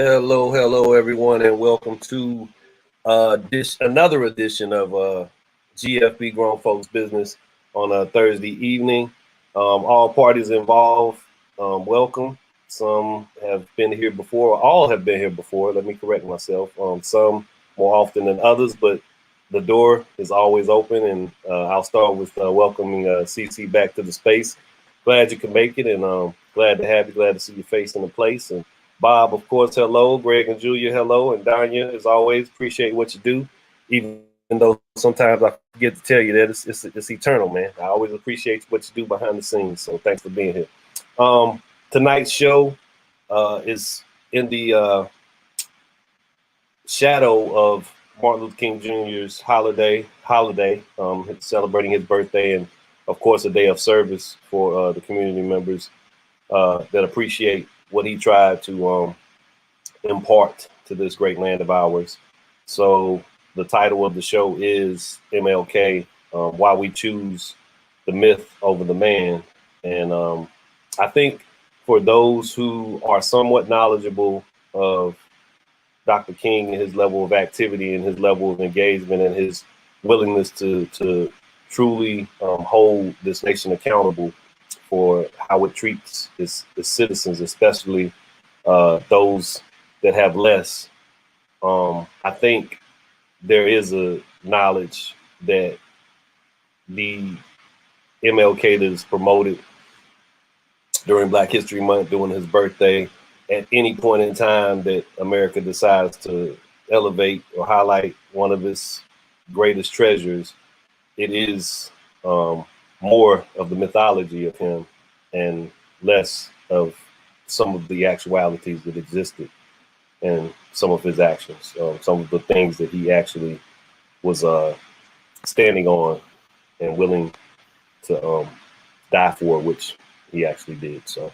Hello, everyone, and welcome to another edition of GFB Grown Folks Business on a Thursday evening. All parties involved, welcome. Some have been here before, all have been here before. Let me correct myself. Some more often than others, but the door is always open, and I'll start with welcoming CC back to the space. Glad you can make it, and glad to have you. Glad to see your face in the place. And Bob, of course, hello. Greg and Julia, hello. And Danya, as always, appreciate what you do. Even though sometimes I forget to tell you that it's eternal, man. I always appreciate what you do behind the scenes. So thanks for being here. Tonight's show is in the shadow of Martin Luther King Jr.'s holiday, celebrating his birthday, and of course, a day of service for the community members that appreciate what he tried to impart to this great land of ours. So the title of the show is MLK, Why We Choose the Myth Over the Man. And I think for those who are somewhat knowledgeable of Dr. King and his level of activity and his level of engagement and his willingness to truly hold this nation accountable for how it treats its citizens, especially those that have less. I think there is a knowledge that the MLK that is promoted during Black History Month, during his birthday, at any point in time that America decides to elevate or highlight one of its greatest treasures, it is more of the mythology of him and less of some of the actualities that existed and some of his actions, some of the things that he actually was standing on and willing to die for, which he actually did. So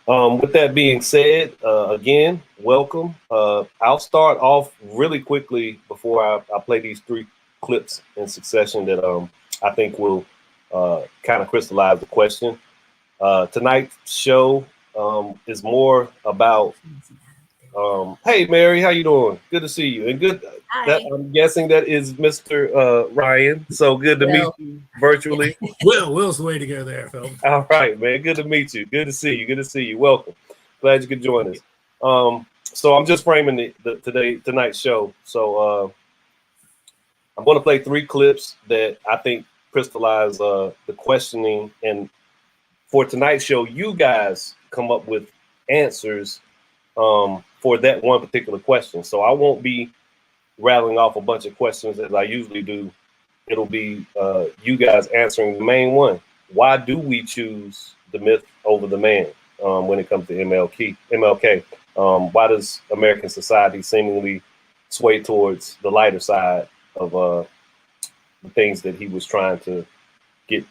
with that being said, again, welcome. I'll start off really quickly before I play these three clips in succession that I think will kind of crystallize the question. Tonight's show is more about hey Mary, how you doing? Good to see you. And good that I'm guessing that is Mr. Ryan. So good to meet you virtually. Will's the way to go there, Phil. All right, man. Good to meet you. Good to see you. Good to see you. Welcome. Glad you could join us. So I'm just framing tonight's show. So I'm going to play three clips that I think crystallize the questioning, and for tonight's show, you guys come up with answers for that one particular question. So I won't be rattling off a bunch of questions as I usually do. It'll be you guys answering the main one. Why do we choose the myth over the man when it comes to MLK? Why does American society seemingly sway towards the lighter side of the things that he was trying to get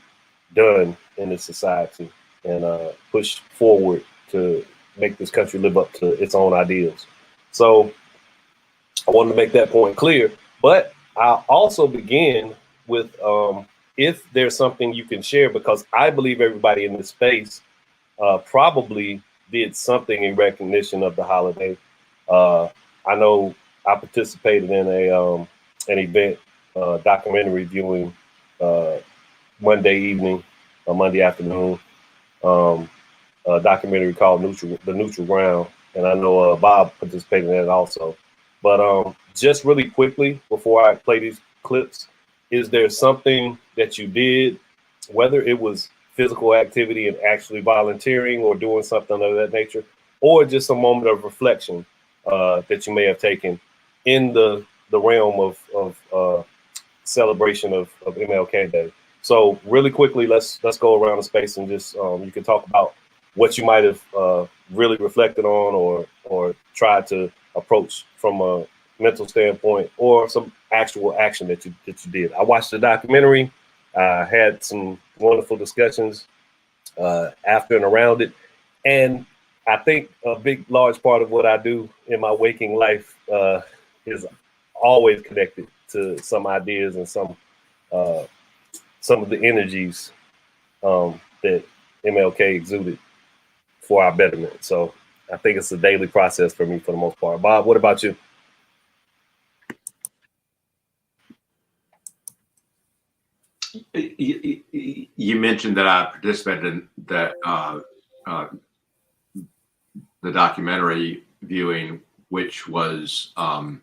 done in this society and push forward to make this country live up to its own ideals? So I wanted to make that point clear, but I'll also begin with if there's something you can share, because I believe everybody in this space probably did something in recognition of the holiday. I know I participated in an event, documentary viewing Monday evening or Monday afternoon, a documentary called The Neutral Ground, and I know Bob participated in it also. But just really quickly before I play these clips, is there something that you did, whether it was physical activity and actually volunteering or doing something of that nature, or just a moment of reflection that you may have taken in the realm of celebration of MLK Day? So really quickly, let's go around the space and just you can talk about what you might have really reflected on or tried to approach from a mental standpoint, or some actual action that you did. I watched the documentary. I had some wonderful discussions after and around it, and I think a large part of what I do in my waking life is always connected to some ideas and some of the energies that MLK exuded for our betterment. So I think it's a daily process for me for the most part. Bob, what about you? You mentioned that I participated in the documentary viewing, which was, I'm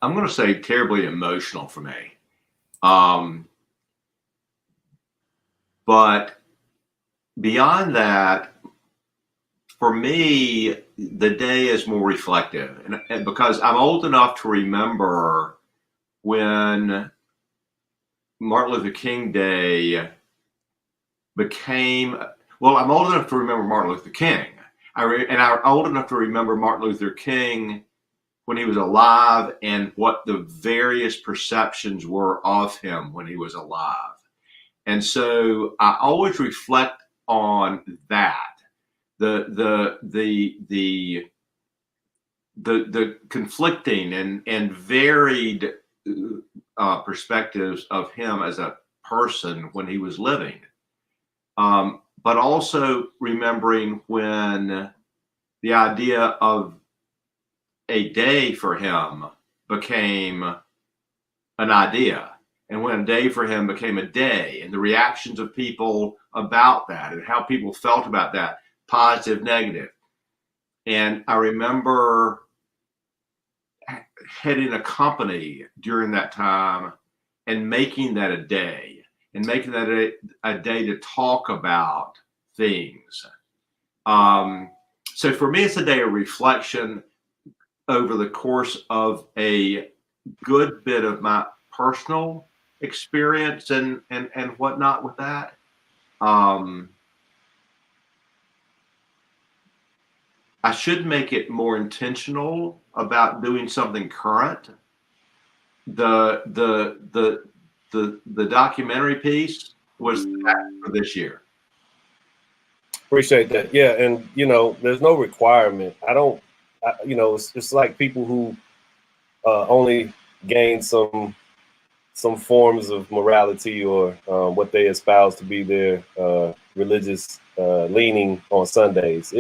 going to say, terribly emotional for me. But beyond that, for me, the day is more reflective, and because I'm old enough to remember when Martin Luther King Day became, well, I'm old enough to remember Martin Luther King. And I'm old enough to remember Martin Luther King when he was alive and what the various perceptions were of him when he was alive. And so I always reflect on that. The conflicting and varied perspectives of him as a person when he was living, but also remembering when the idea of a day for him became an idea, and when a day for him became a day, and the reactions of people about that and how people felt about that, positive, negative. And I remember heading a company during that time and making that a day, and making that a day to talk about things. So for me, it's a day of reflection over the course of a good bit of my personal experience and whatnot with that. I should make it more intentional about doing something current. The documentary piece was that for this year. Appreciate that. Yeah, and there's no requirement. It's like people who only gain some forms of morality or what they espouse to be their religious leaning on Sundays.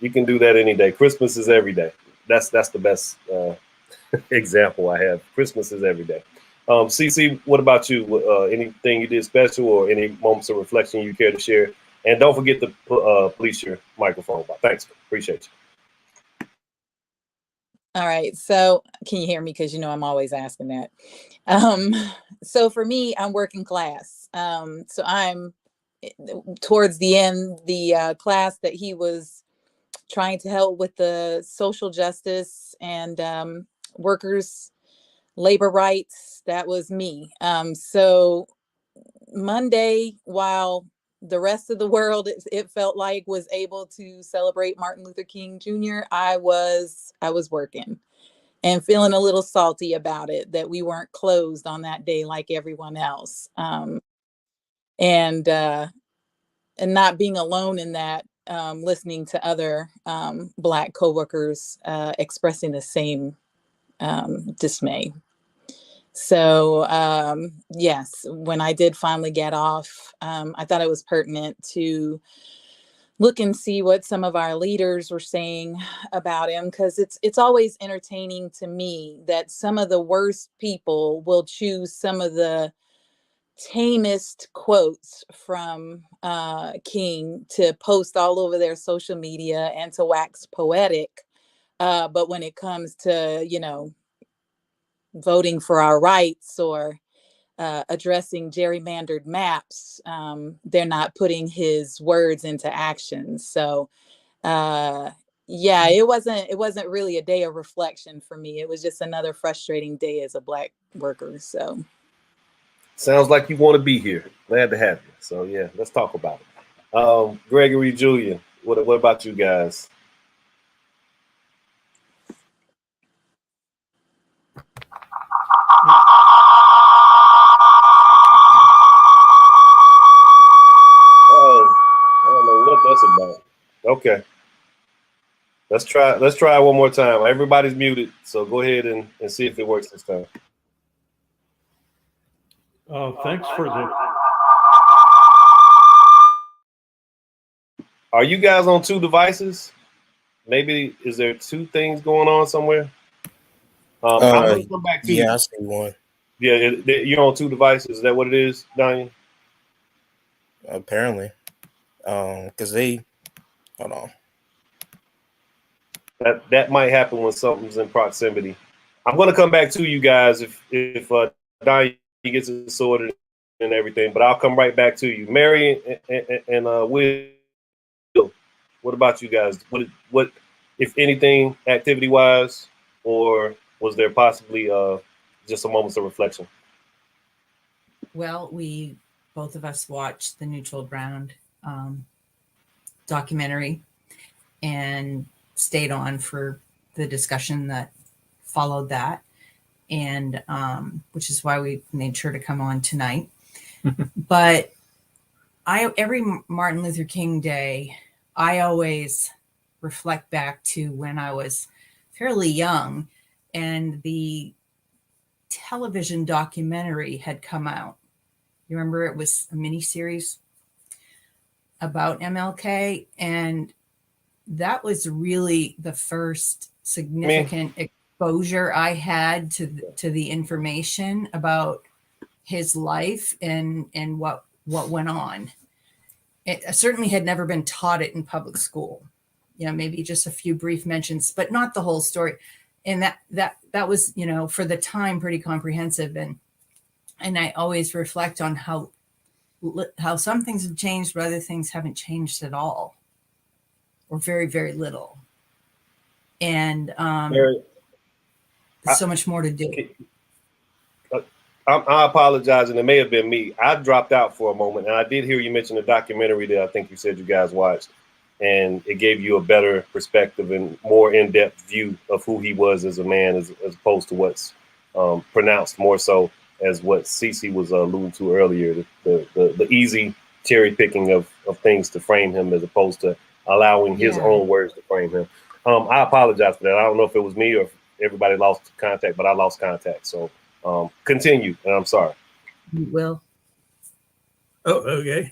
You can do that any day. Christmas is every day. That's the best example I have. Christmas is every day. CC, what about you? Anything you did special or any moments of reflection you care to share? And don't forget to police your microphone. Thanks. Appreciate you. All right. So can you hear me? Because I'm always asking that. So for me, I'm working class. So I'm towards the end, the class that he was trying to help with the social justice and workers' labor rights. That was me. So Monday, while the rest of the world, it felt like, was able to celebrate Martin Luther King Jr., I was working and feeling a little salty about it, that we weren't closed on that day like everyone else. And not being alone in that, listening to other Black coworkers expressing the same dismay. So yes, when I did finally get off, I thought it was pertinent to look and see what some of our leaders were saying about him, because it's always entertaining to me that some of the worst people will choose some of the tamest quotes from King to post all over their social media and to wax poetic. But when it comes to, voting for our rights or addressing gerrymandered maps, they're not putting his words into action. So yeah, it wasn't really a day of reflection for me. It was just another frustrating day as a Black worker. So sounds like you want to be here. Glad to have you. So yeah, let's talk about it. Gregory, Julian, what about you guys? Oh, I don't know what that's about. Okay. Let's try one more time. Everybody's muted, so go ahead and see if it works this time. Thanks for the. Are you guys on two devices? maybe is there two things going on somewhere? I'm gonna come back to you. Yeah, I see one. Yeah, you're on two devices. Is that what it is, Daniel? Apparently, because they hold on. That might happen when something's in proximity. I'm gonna come back to you guys if Daniel gets it sorted and everything, but I'll come right back to you, Mary and Will. What about you guys? What if anything, activity wise, or was there possibly just some moments of reflection? Well, both of us watched the Neutral Ground documentary and stayed on for the discussion that followed that, and which is why we made sure to come on tonight. But every Martin Luther King Day, I always reflect back to when I was fairly young and the television documentary had come out. You remember it was a mini series about MLK, and that was really the first significant exposure I had to the information about his life and what went on. It certainly had never been taught it in public school. Maybe just a few brief mentions, but not the whole story. And that was, for the time pretty comprehensive. And I always reflect on how some things have changed, but other things haven't changed at all, or very, very little. And there's so much more to do. I apologize, and it may have been me. I dropped out for a moment, and I did hear you mention the documentary that I think you said you guys watched, and it gave you a better perspective and more in-depth view of who he was as a man, as opposed to what's pronounced more so as what Cece was alluding to earlier, the easy cherry picking of things to frame him as opposed to allowing his own words to frame him. I apologize for that. I don't know if it was me or if everybody lost contact, but I lost contact. So continue, and I'm sorry. You will. Oh, okay.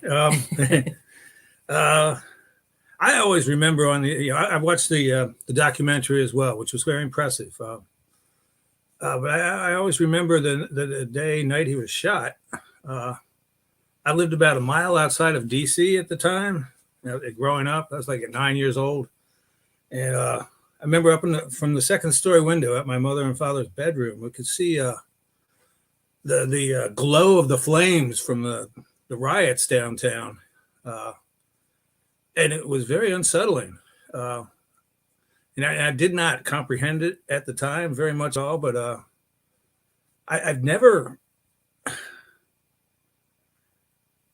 I always remember I watched the documentary as well, which was very impressive. But I always remember the night he was shot. I lived about a mile outside of DC at the time. Growing up, I was like 9 years old, and I remember from the second story window at my mother and father's bedroom, we could see the glow of the flames from the riots downtown, and it was very unsettling. And I did not comprehend it at the time very much at all, but I've never,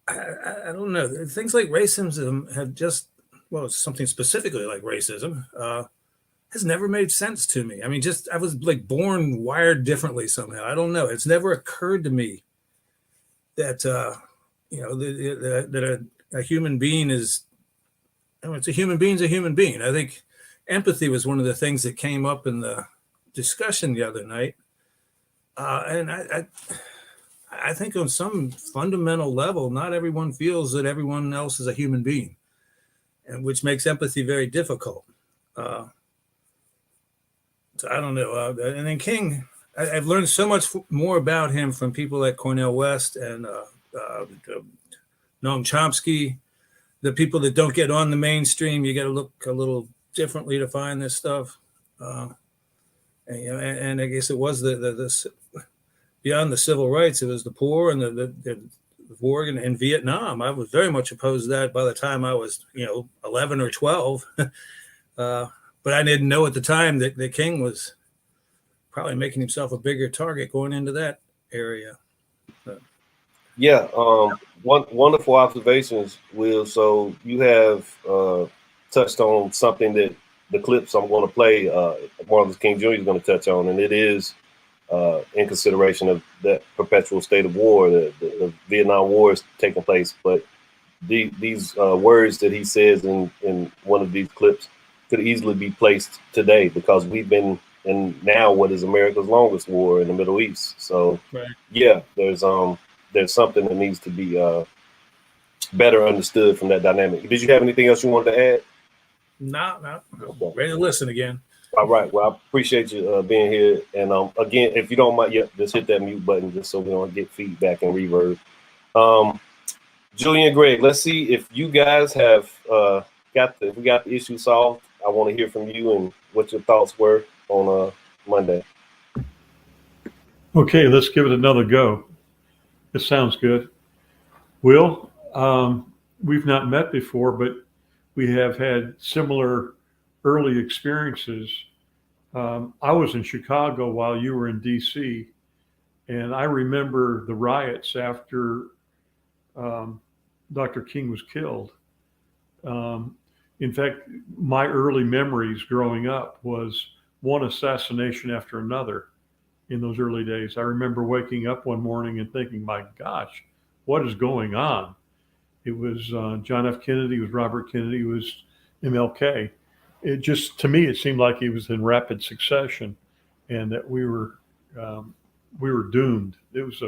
I don't know, things like racism have just, something specifically like racism has never made sense to me. I mean, I was like born wired differently somehow. I don't know. It's never occurred to me that, that a human being is, it's a human being's a human being. I think empathy was one of the things that came up in the discussion the other night. And I think on some fundamental level, not everyone feels that everyone else is a human being, and which makes empathy very difficult. So I don't know. And then King, I've learned so much more about him from people like Cornel West and Noam Chomsky, the people that don't get on the mainstream. You got to look a little differently to find this stuff. And I guess it was the beyond the civil rights, it was the poor and the war in Vietnam. I was very much opposed to that by the time I was 11 or 12. But I didn't know at the time that the King was probably making himself a bigger target going into that area. Yeah, wonderful observations, Will. So you have touched on something that the clips I'm going to play, Martin Luther King Jr. is going to touch on, and it is in consideration of that perpetual state of war, the Vietnam War is taking place. But these words that he says in one of these clips could easily be placed today, because we've been in now what is America's longest war in the Middle East. So yeah, there's something that needs to be better understood from that dynamic. Did you have anything else you wanted to add? No, Okay. ready to listen again. All right. Well, I appreciate you being here. And again, if you don't mind, just hit that mute button just so we don't get feedback and reverb. Julian, Greg, let's see if you guys have got the issue solved. I want to hear from you and what your thoughts were on Monday. Okay, let's give it another go. It sounds good. Will, we've not met before, but we have had similar early experiences. I was in Chicago while you were in DC, and I remember the riots after Dr. King was killed. In fact, my early memories growing up was one assassination after another in those early days. I remember waking up one morning and thinking, my gosh, what is going on? It was John F. Kennedy, it was Robert Kennedy, it was MLK. It just, to me, it seemed like it was in rapid succession and that we were doomed. It was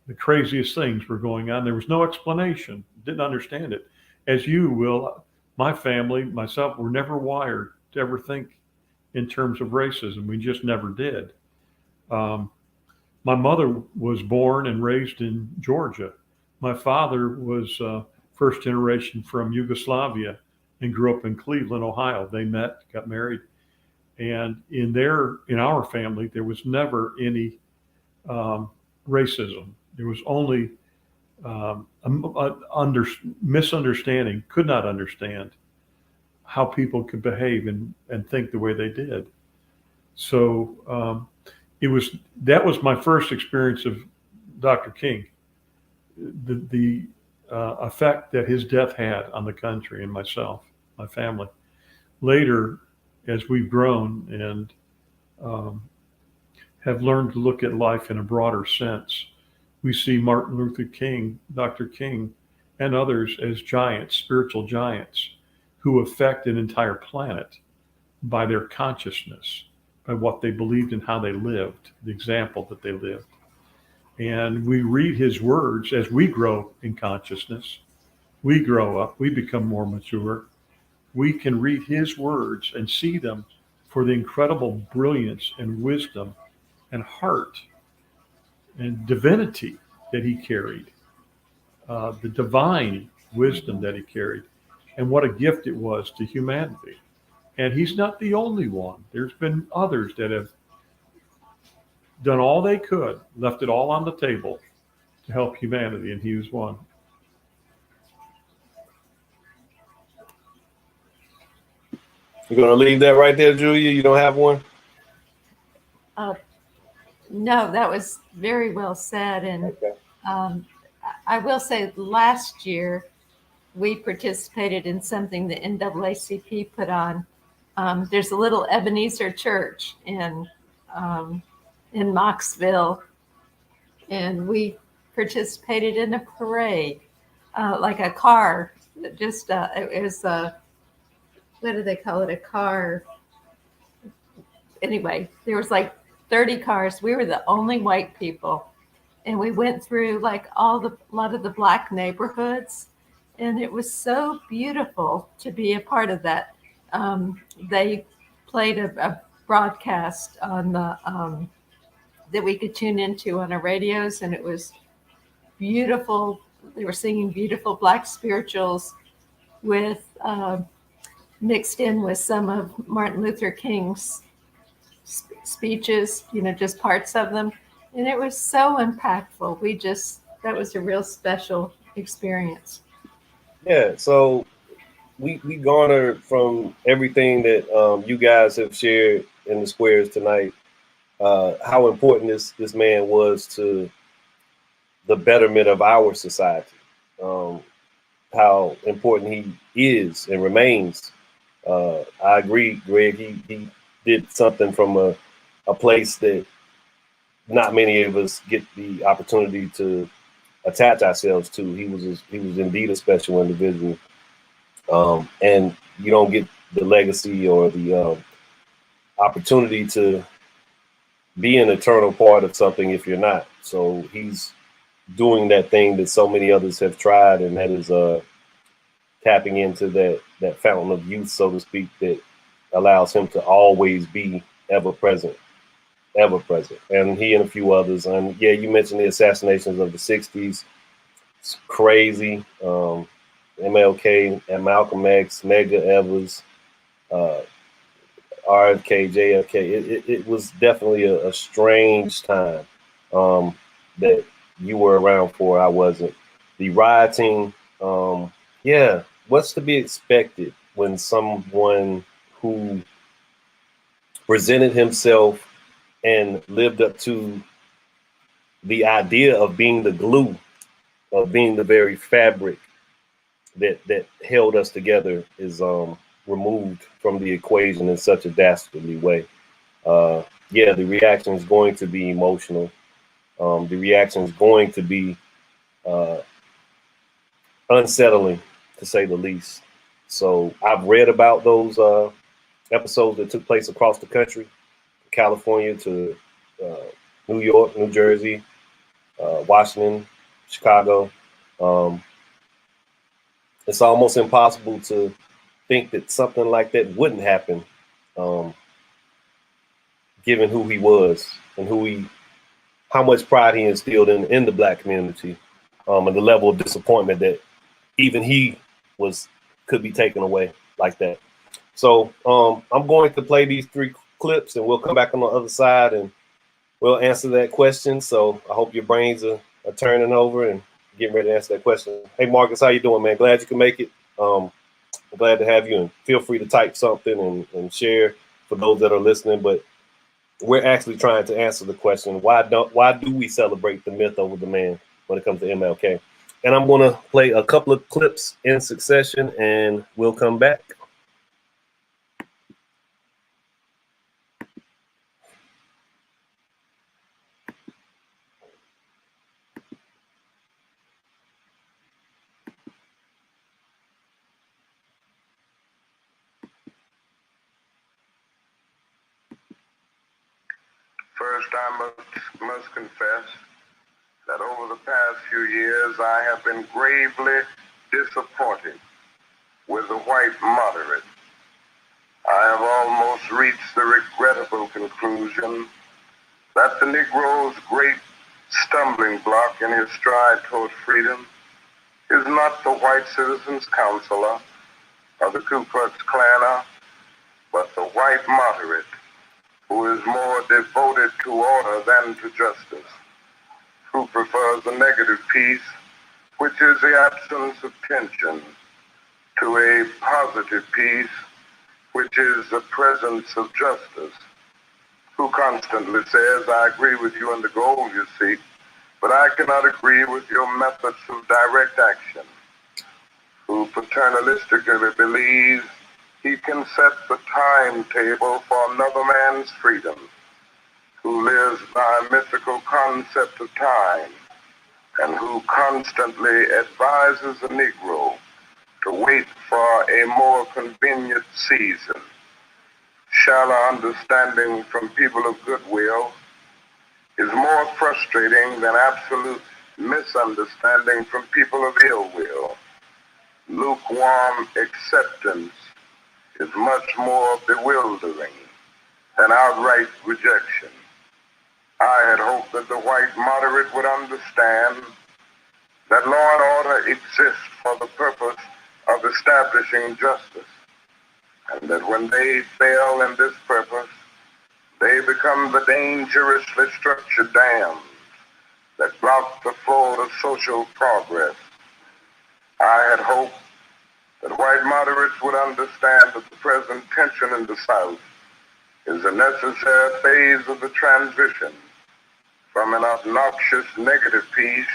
the craziest things were going on. There was no explanation, didn't understand it. As you will, my family, myself, were never wired to ever think in terms of racism. We just never did. My mother was born and raised in Georgia. My father was first generation from Yugoslavia and grew up in Cleveland, Ohio. They met, got married. And in our family, there was never any racism. There was only misunderstanding, could not understand how people could behave and think the way they did. So that was my first experience of Dr. King, the effect that his death had on the country and myself, my family. Later, as we've grown and have learned to look at life in a broader sense, we see Martin Luther King, Dr. King, and others as giants, spiritual giants, who affect an entire planet by their consciousness, by what they believed and how they lived, the example that they lived. And we read his words as we grow in consciousness. We grow up, we become more mature. We can read his words and see them for the incredible brilliance and wisdom and heart and divinity that he carried, the divine wisdom that he carried, and what a gift it was to humanity. And he's not the only one. There's been others that have done all they could, left it all on the table to help humanity, and he was one. You're going to leave that right there, Julia? You don't have one? No, that was very well said. And Okay. I will say last year we participated in something the NAACP put on. There's a little Ebenezer church in Mocksville, and we participated in a parade, like a car. Just it was what do they call it? A car. Anyway, there was like 30 cars. We were the only white people, and we went through like a lot of the black neighborhoods, and it was so beautiful to be a part of that. They played a broadcast on the that we could tune into on our radios, and it was beautiful. They were singing beautiful black spirituals with mixed in with some of Martin Luther King's speeches, just parts of them. And it was so impactful. That was a real special experience. Yeah, so we garnered from everything that you guys have shared in the squares tonight, how important this man was to the betterment of our society, how important he is and remains. I agree, Greg. He did something from a place that not many of us get the opportunity to attach ourselves to. He was indeed a special individual, and you don't get the legacy or the opportunity to be an eternal part of something if you're not. So he's doing that thing that so many others have tried, and that is tapping into that that fountain of youth, so to speak, that allows him to always be ever present. And he and a few others. And yeah, you mentioned the assassinations of the 60s. It's crazy. MLK and Malcolm X, Medgar Evers, RFK, JFK. It was definitely a strange time that you were around for. I wasn't. The rioting, yeah, what's to be expected when someone who presented himself and lived up to the idea of being the glue, of being the very fabric that held us together is removed from the equation in such a dastardly way. Yeah, the reaction is going to be emotional. The reaction is going to be unsettling, to say the least. So I've read about those episodes that took place across the country, California to New York, New Jersey, Washington, Chicago. It's almost impossible to think that something like that wouldn't happen, given who he was and how much pride he instilled in the Black community, and the level of disappointment that even he could be taken away like that. So I'm going to play these 3 clips, and we'll come back on the other side and we'll answer that question. So I hope your brains are turning over and getting ready to answer that question. Hey, Marcus, how you doing, man? Glad you can make it. I'm glad to have you, and feel free to type something and share for those that are listening. But we're actually trying to answer the question, why do we celebrate the myth over the man when it comes to MLK? And I'm going to play a couple of clips in succession, and we'll come back. First, I must confess that over the past few years, I have been gravely disappointed with the white moderate. I have almost reached the regrettable conclusion that the Negro's great stumbling block in his stride toward freedom is not the white citizens' counselor or the Ku Klux Klaner, but the white moderate, who is more devoted to order than to justice, who prefers a negative peace, which is the absence of tension, to a positive peace, which is the presence of justice, who constantly says, I agree with you on the goal you seek, but I cannot agree with your methods of direct action, who paternalistically believes he can set the timetable for another man's freedom, who lives by a mythical concept of time, and who constantly advises the Negro to wait for a more convenient season. Shallow understanding from people of goodwill is more frustrating than absolute misunderstanding from people of ill will. Lukewarm acceptance is much more bewildering than outright rejection. I had hoped that the white moderate would understand that law and order exists for the purpose of establishing justice, and that when they fail in this purpose, they become the dangerously structured dams that block the flow of social progress. I had hoped that white moderates would understand that the present tension in the South is a necessary phase of the transition from an obnoxious negative peace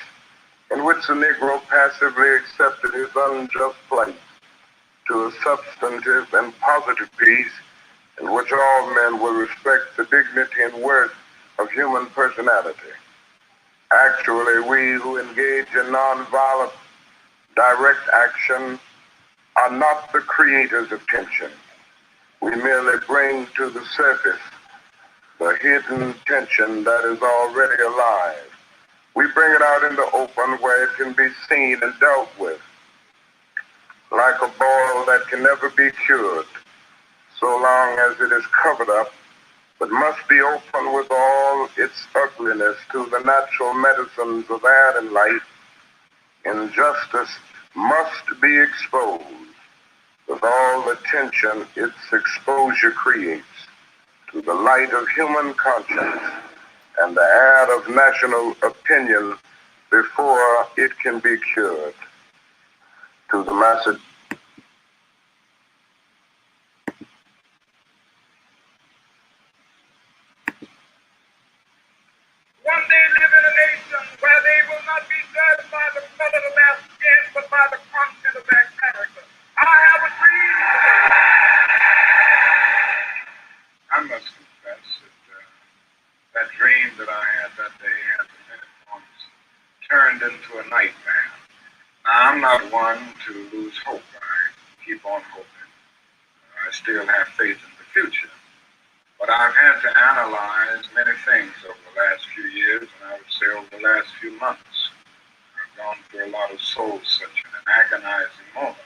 in which the Negro passively accepted his unjust plight to a substantive and positive peace in which all men will respect the dignity and worth of human personality. Actually, we who engage in nonviolent direct action are not the creators of tension. We merely bring to the surface the hidden tension that is already alive. We bring it out in the open where it can be seen and dealt with. like a boil that can never be cured, so long as it is covered up, but must be open with all its ugliness to the natural medicines of air and life. Injustice must be exposed with all the tension its exposure creates to the light of human conscience and the air of national opinion before it can be cured. To the message. One day live in a nation where they will not be judged by the color of their skin, but by the content of their character. I have a dream. I must confess that that dream that I had that day has been once turned into a nightmare. Now, I'm not one to lose hope. I keep on hoping. I still have faith in the future. But I've had to analyze many things over the last few years, and I would say over the last few months. I've gone through a lot of soul-searching and agonizing moments.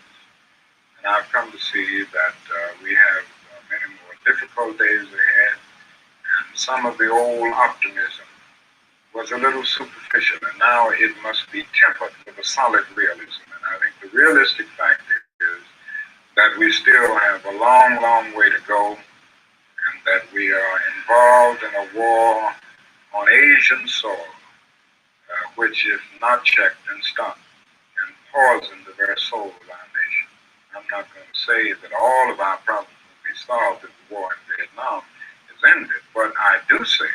And I've come to see that we have many more difficult days ahead, and some of the old optimism was a little superficial, and now it must be tempered with a solid realism. And I think the realistic fact is that we still have a long, long way to go, and that we are involved in a war on Asian soil, which, if not checked and stopped, can poison the very soul of our nation. I'm not going to say that all of our problems will be solved if the war in Vietnam is ended, but I do say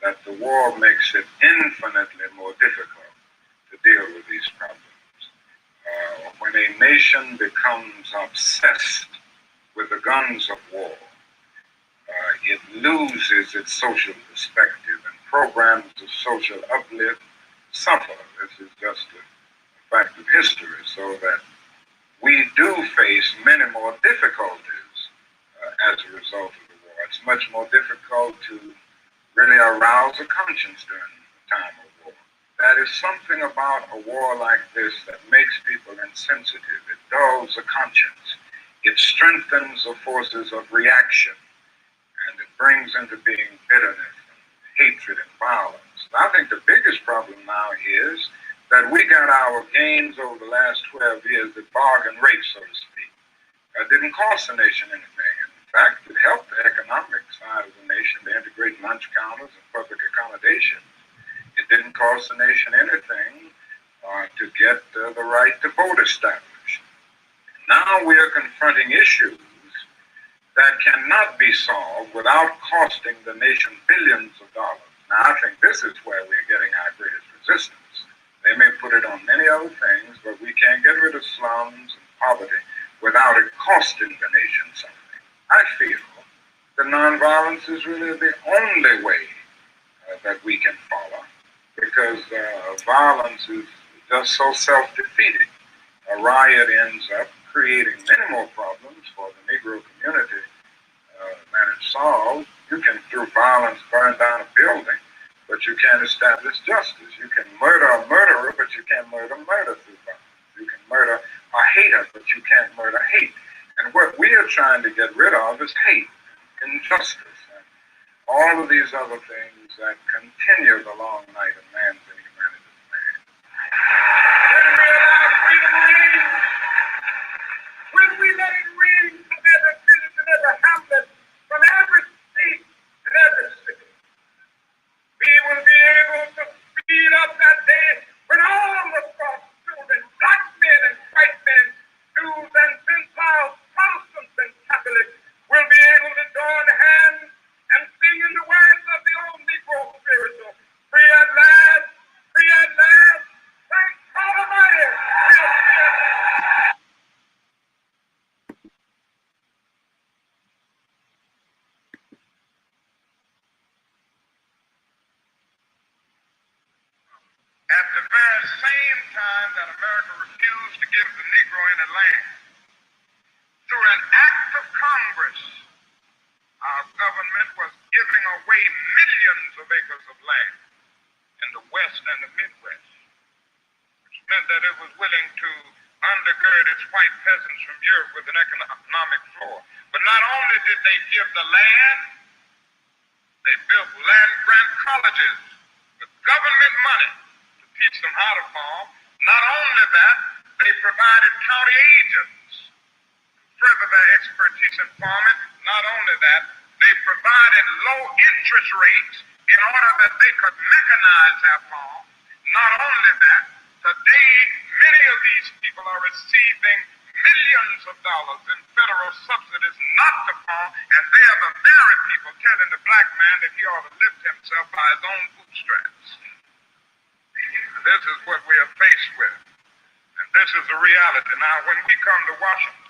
that the war makes it infinitely more difficult to deal with these problems. When a nation becomes obsessed with the guns of war, it loses its social perspective, and programs of social uplift suffer. This is just a fact of history, so that we do face many more difficulties as a result of the war. It's much more difficult to really arouse a conscience during the time of war. That is something about a war like this that makes people insensitive. It dulls the conscience. It strengthens the forces of reaction. And it brings into being bitterness and hatred and violence. I think the biggest problem now is that we got our gains over the last 12 years at bargain rate, so to speak. It didn't cost the nation anything. In fact, it helped the economic side of the nation to integrate lunch counters and public accommodations. It didn't cost the nation anything to get the right to vote established. Now we are confronting issues that cannot be solved without costing the nation billions of dollars. Now, I think this is where we're getting our greatest resistance. They may put it on many other things, but we can't get rid of slums and poverty without it costing the nation something. I feel that nonviolence is really the only way that we can follow, because violence is just so self-defeating. A riot ends up creating many more problems for the Negro community than it solves. You can, through violence, burn down a building, but you can't establish justice. You can murder a murderer, but you can't murder through violence. You can murder a hater, but you can't murder hate. And what we are trying to get rid of is hate, injustice, and all of these other things that continue the long night of man's inhumanity to man. When we allow freedom to reign, when we let it reign from every village and every hamlet, from every state and every city, we will be able to speed up that day when all across children, black men and white men, Jews and Gentiles, Protestants and Catholics, will be able to join hands and sing in the words of the old Negro spiritual, free at last, thank God Almighty, we are free at last. At the very same time that America refused to give the Negro any land, through an act of Congress, our government was giving away millions of acres of land in the West and the Midwest, which meant that it was willing to undergird its white peasants from Europe with an economic floor. But not only did they give the land, they built land grant colleges with government money to teach them how to farm. Not only that, they provided county agents to further their expertise in farming. Not only that, they provided low interest rates in order that they could mechanize their farm. Not only that, today many of these people are receiving millions of dollars in federal subsidies not to farm, and they are the very people telling the black man that he ought to lift himself by his own bootstraps. This is what we are faced with, and this is the reality. Now, when we come to Washington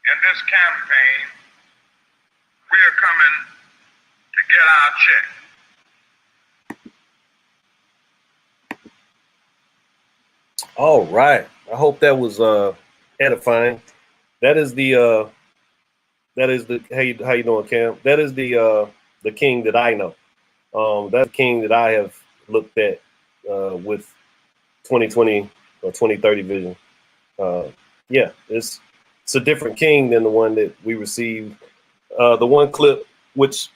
in this campaign, we are coming to get our check. All right. I hope that was edifying. That is the how you doing, Cam? That is the king that I know. That's the king that I have looked at with 2020 or 2030 vision. Yeah, it's a different king than the one that we received. The one clip, which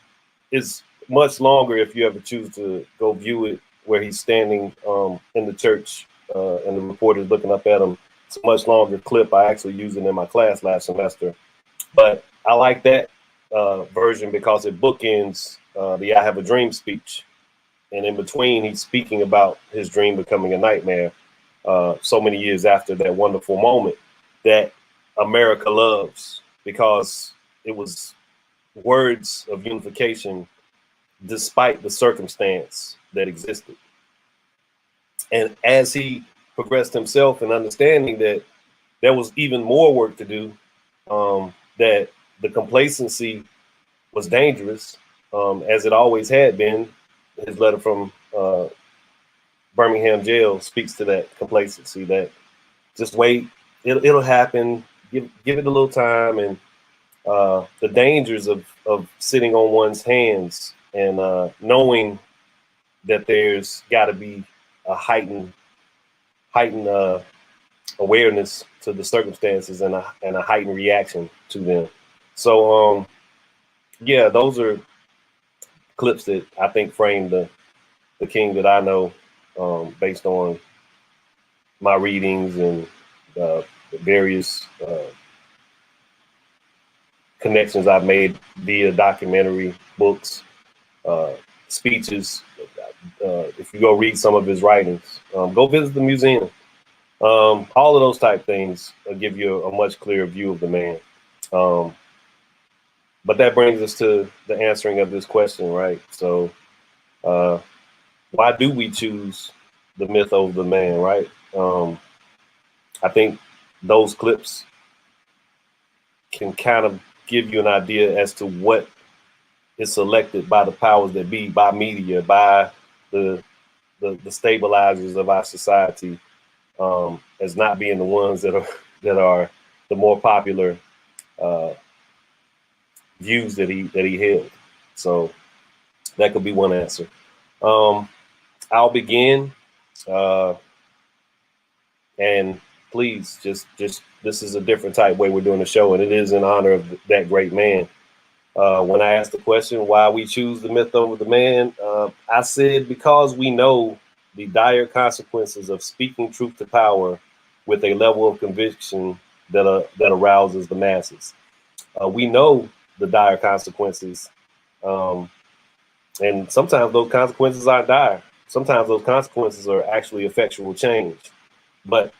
is much longer if you ever choose to go view it, where he's standing in the church and the reporter's looking up at him. It's a much longer clip. I actually used it in my class last semester. But I like that version because it bookends the I Have a Dream speech. And in between, he's speaking about his dream becoming a nightmare so many years after that wonderful moment that America loves, because it was words of unification despite the circumstance that existed. And as he progressed himself in understanding that there was even more work to do, that the complacency was dangerous, as it always had been. His letter from Birmingham jail speaks to that complacency, that just wait, it'll happen, give it a little time, and the dangers of sitting on one's hands and knowing that there's got to be a heightened awareness to the circumstances and a heightened reaction to them. So yeah, those are clips that I think frame the king that I know, based on my readings and the various connections I've made via documentary, books, speeches. If you go read some of his writings, go visit the museum. All of those type things give you a much clearer view of the man. But that brings us to the answering of this question, right? So why do we choose the myth over the man, right? I think those clips can kind of give you an idea as to what is selected by the powers that be, by media, by the stabilizers of our society, as not being the ones that are the more popular views that he held. So that could be one answer. I'll begin, and please just this is a different type way we're doing the show, and it is in honor of that great man. When I asked the question why we choose the myth over the man, I said because we know the dire consequences of speaking truth to power with a level of conviction that arouses the masses. We know the dire consequences, and sometimes those consequences aren't dire. Sometimes those consequences are actually effectual change. But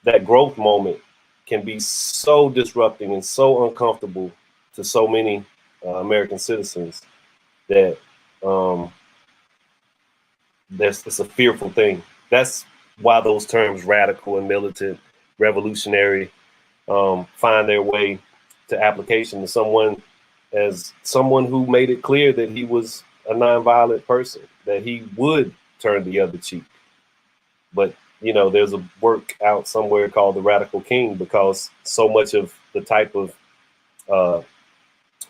that growth moment can be so disrupting and so uncomfortable to so many American citizens that it's a fearful thing. That's why those terms radical and militant, revolutionary, find their way to application to someone who made it clear that he was a nonviolent person, that he would turn the other cheek. But there's a work out somewhere called The Radical King, because so much of the type of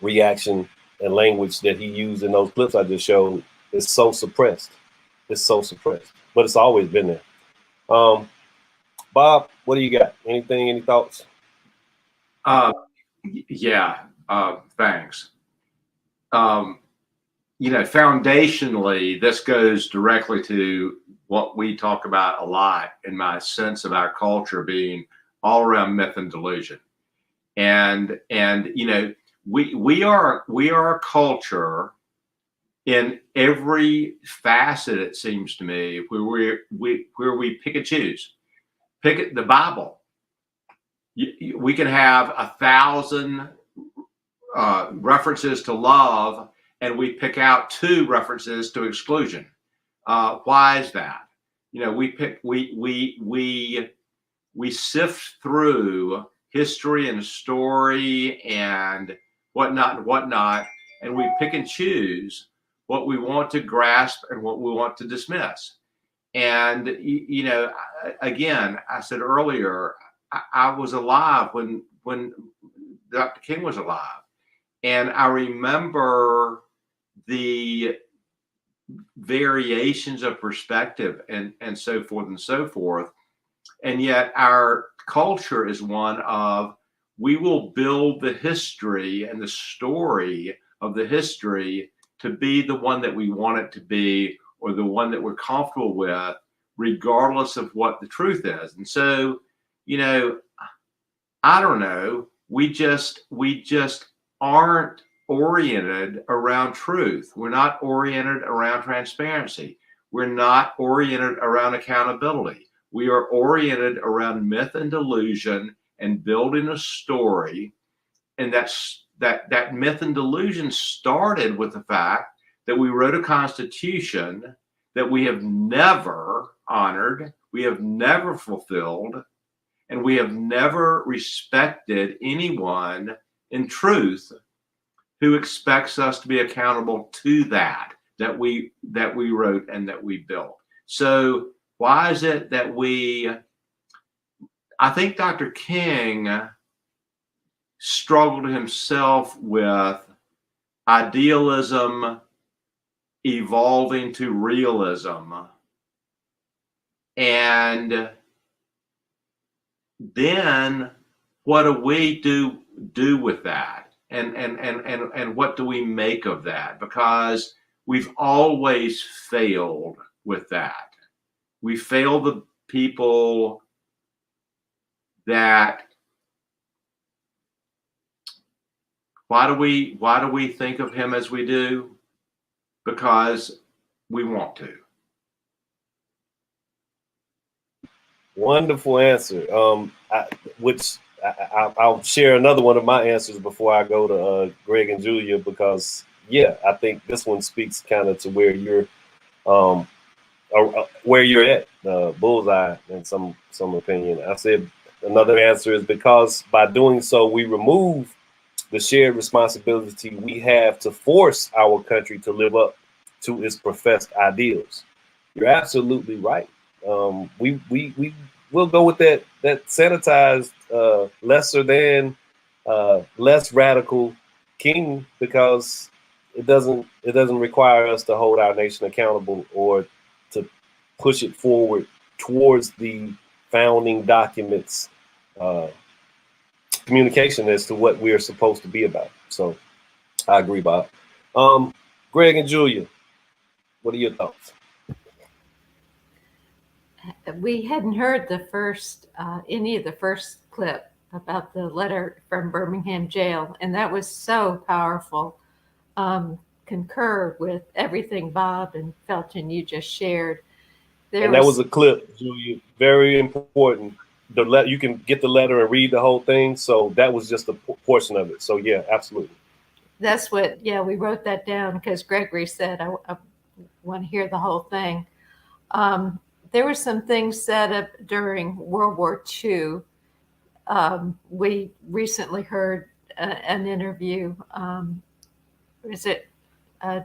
reaction and language that he used in those clips I just showed is so suppressed. It's so suppressed, but it's always been there. Bob, What do you got? Anything? Any thoughts? Yeah. Thanks. Foundationally, this goes directly to what we talk about a lot in my sense of our culture being all around myth and delusion. And we are a culture in every facet, it seems to me, where we pick and choose. Pick the Bible. We can have 1,000 references to love, and we pick out 2 references to exclusion. Why is that? We sift through history and story and whatnot, and we pick and choose what we want to grasp and what we want to dismiss. And again, I said earlier, I was alive when Dr. King was alive, and I remember the variations of perspective and so forth and so forth. And yet our culture is one of, we will build the history and the story of the history to be the one that we want it to be, or the one that we're comfortable with, regardless of what the truth is. And so, I don't know, we just aren't oriented around truth. We're not oriented around transparency. We're not oriented around accountability. We are oriented around myth and delusion and building a story. And that myth and delusion started with the fact that we wrote a constitution that we have never honored, we have never fulfilled, and we have never respected anyone in truth who expects us to be accountable to that we wrote and that we built. So why is it that I think Dr. King struggled himself with idealism evolving to realism. And then what do we do with that? And what do we make of that? Because we've always failed with that. We fail the people that, why do we think of him as we do? Because we want to. Wonderful answer. I'll share another one of my answers before I go to Greg and Julia, because I think this one speaks kind of to where you're at, bullseye in some opinion. I said another answer is because by doing so, we remove the shared responsibility we have to force our country to live up to its professed ideals. You're absolutely right. We will go with that sanitized, lesser than, less radical king, because it doesn't require us to hold our nation accountable or to push it forward towards the founding documents communication as to what we're supposed to be about. So I agree, Bob. Greg and Julia, what are your thoughts? We hadn't heard any of the first clip about the letter from Birmingham jail, and that was so powerful. Concur with everything Bob and Felton you just shared. That was a clip, Julia, very important. You can get the letter and read the whole thing. So that was just a portion of it. So yeah, absolutely. That's what, we wrote that down because Gregory said, I want to hear the whole thing. There were some things said up during World War II. We recently heard an interview. Is it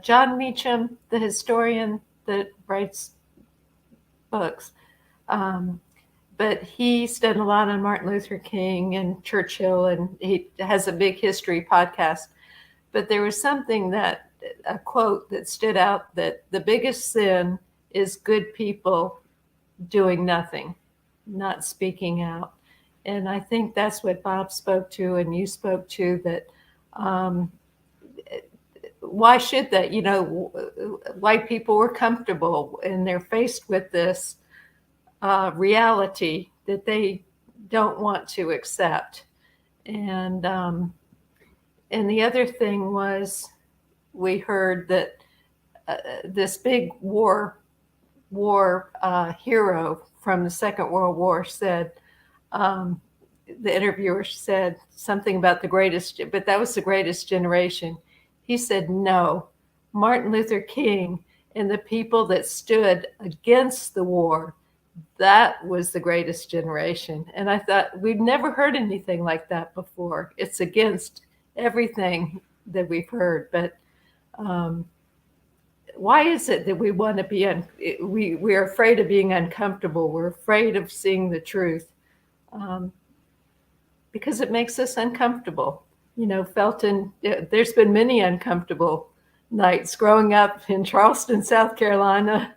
John Meacham, the historian that writes books? But he studied a lot on Martin Luther King and Churchill, and he has a big history podcast. But there was a quote that stood out, that the biggest sin is good people doing nothing, not speaking out. And I think that's what Bob spoke to and you spoke to, that why should that? You know, white people were comfortable and they're faced with this reality that they don't want to accept. And the other thing was, we heard that this big war hero from the Second World War said, the interviewer said something about the greatest, but that was the greatest generation. He said, no, Martin Luther King and the people that stood against the war, that was the greatest generation. And I thought, we've never heard anything like that before. It's against everything that we've heard. But why is it that we want to be, we're afraid of being uncomfortable? We're afraid of seeing the truth because it makes us uncomfortable. You know, Felton, there's been many uncomfortable nights growing up in Charleston, South Carolina.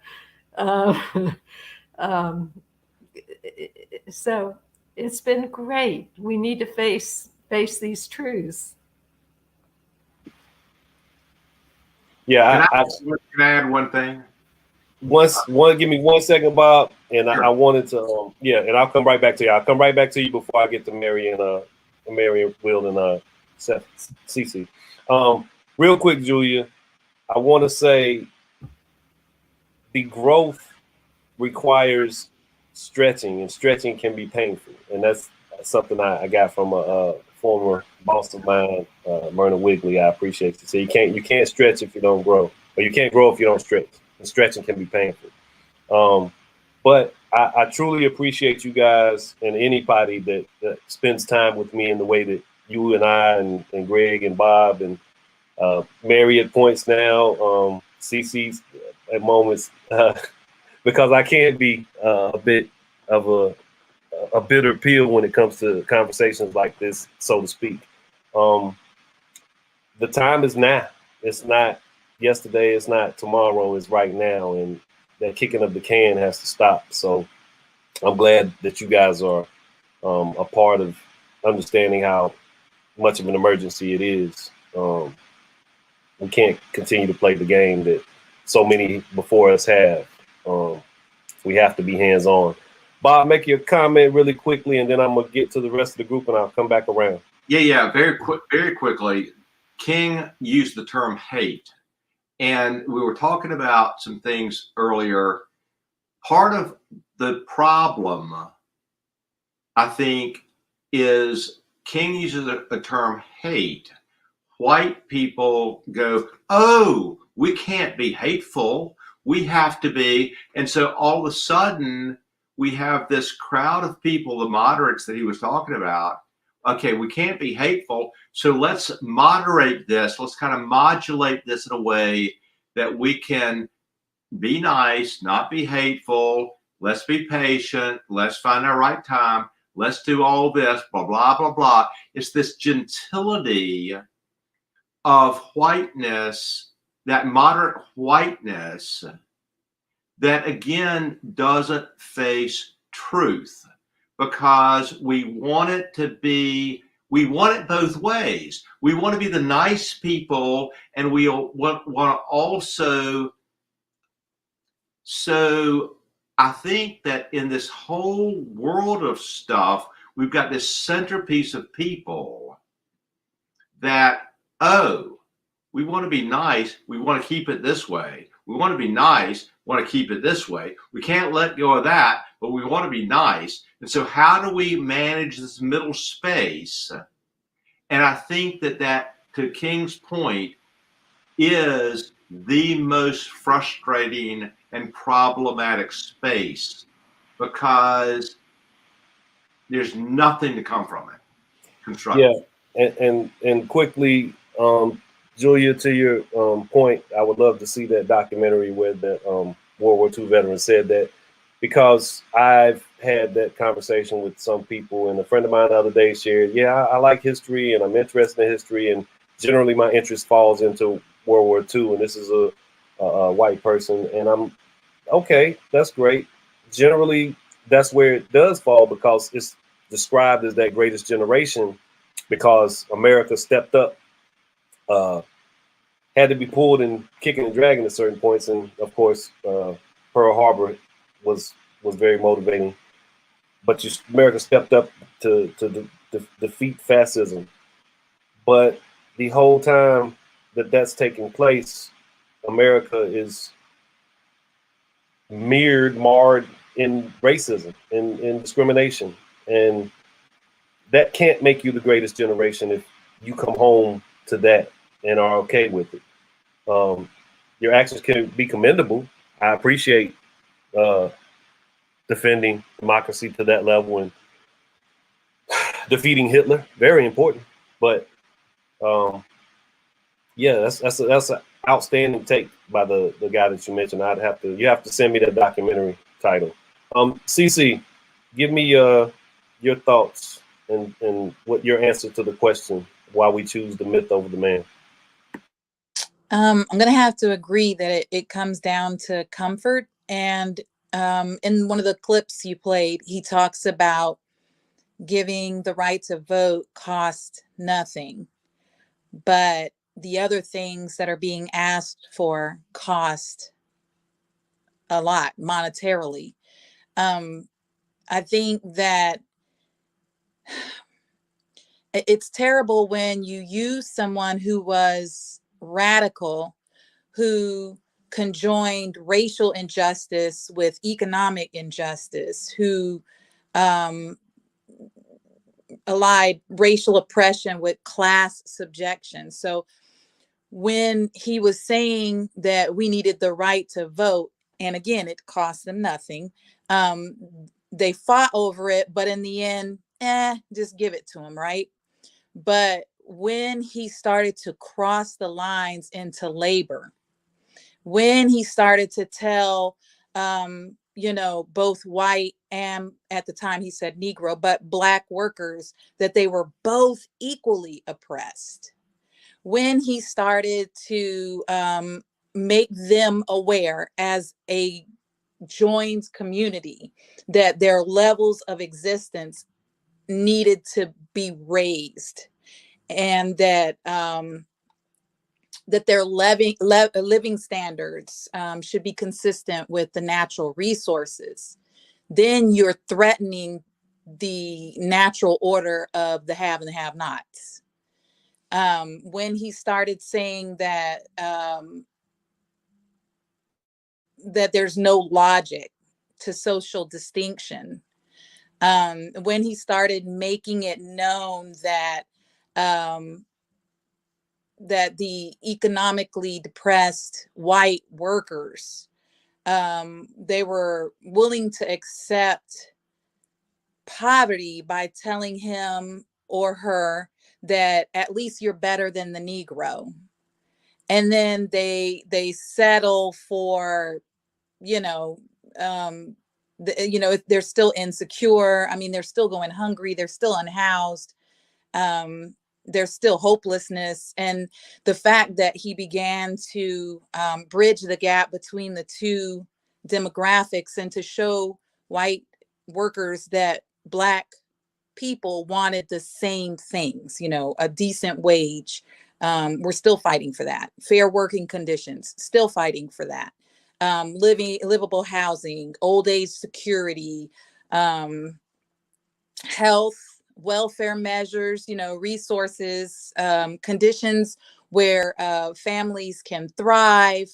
So it's been great. We need to face these truths. Yeah, can I add one thing? Give me 1 second, Bob, and Sure. I wanted to, and I'll come right back to you. I'll come right back to you before I get to Mary and Will and Cece. Real quick, Julia, I want to say the growth requires stretching, and stretching can be painful, and that's something I got from a former boss of mine, Myrna Wigley. I appreciate you. So you can't stretch if you don't grow, or you can't grow if you don't stretch. And stretching can be painful. But I truly appreciate you guys and anybody that spends time with me in the way that you and I and Greg and Bob and Mary at points now, CC's at moments, because I can be a bit of a bitter pill when it comes to conversations like this, so to speak. The time is now. It's not yesterday. It's not tomorrow. It's right now. And that kicking of the can has to stop. So I'm glad that you guys are a part of understanding how much of an emergency it is. We can't continue to play the game that so many before us have. We have to be hands-on. Bob, make your comment really quickly, and then I'm gonna get to the rest of the group, and I'll come back around. Yeah, very quickly. King used the term hate, and we were talking about some things earlier. Part of the problem, I think, is King uses a term hate. White people go, oh, we can't be hateful. We have to be. And so all of a sudden, we have this crowd of people, the moderates that he was talking about. Okay, we can't be hateful. So let's moderate this. Let's kind of modulate this in a way that we can be nice, not be hateful. Let's be patient. Let's find our right time. Let's do all this, blah, blah, blah, blah. It's this gentility of whiteness, that moderate whiteness, that again doesn't face truth, because we want it both ways. We want to be the nice people, and we want to also. So I think that in this whole world of stuff, we've got this centerpiece of people that, oh, we want to be nice. We want to keep it this way. We want to be nice, want to keep it this way. We can't let go of that, but we want to be nice. And so how do we manage this middle space? And I think that to King's point, is the most frustrating and problematic space, because there's nothing to come from it constructive. Yeah, and quickly, Julia, to your point, I would love to see that documentary where the World War II veteran said that, because I've had that conversation with some people, and a friend of mine the other day shared, I like history and I'm interested in history, and generally my interest falls into World War II, and this is a white person, and I'm okay, that's great. Generally, that's where it does fall, because described as that greatest generation because America stepped up, had to be pulled and kicking and dragging at certain points. And of course, Pearl Harbor was very motivating. But America stepped up to defeat fascism. But the whole time that's taking place, America is marred in racism, in discrimination. And that can't make you the greatest generation if you come home to that and are okay with it. Your actions can be commendable. I appreciate defending democracy to that level and defeating Hitler. Very important. But yeah, that's an outstanding take by the guy that you mentioned. You have to send me that documentary title. CC, give me your thoughts and what your answer to the question why we choose the myth over the man. I'm going to have to agree that it comes down to comfort. And in one of the clips you played, he talks about giving the right to vote cost nothing, but the other things that are being asked for cost a lot monetarily. I think that it's terrible when you use someone who was radical, who conjoined racial injustice with economic injustice, who allied racial oppression with class subjection. So when he was saying that we needed the right to vote, and again, it cost them nothing, they fought over it, but in the end, just give it to them, right? But when he started to cross the lines into labor, when he started to tell, both white and at the time he said Negro, but Black workers that they were both equally oppressed, when he started to make them aware as a joined community that their levels of existence needed to be raised, and that that their living standards should be consistent with the natural resources, then you're threatening the natural order of the have and the have-nots. When he started saying that that there's no logic to social distinction, when he started making it known that that the economically depressed white workers, they were willing to accept poverty by telling him or her that at least you're better than the Negro. And then they settle for, if they're still insecure. I mean, they're still going hungry. They're still unhoused. There's still hopelessness. And the fact that he began to bridge the gap between the two demographics and to show white workers that Black people wanted the same things, a decent wage. We're still fighting for that. Fair working conditions, still fighting for that. Livable housing, old age security, health, welfare measures, resources, conditions where families can thrive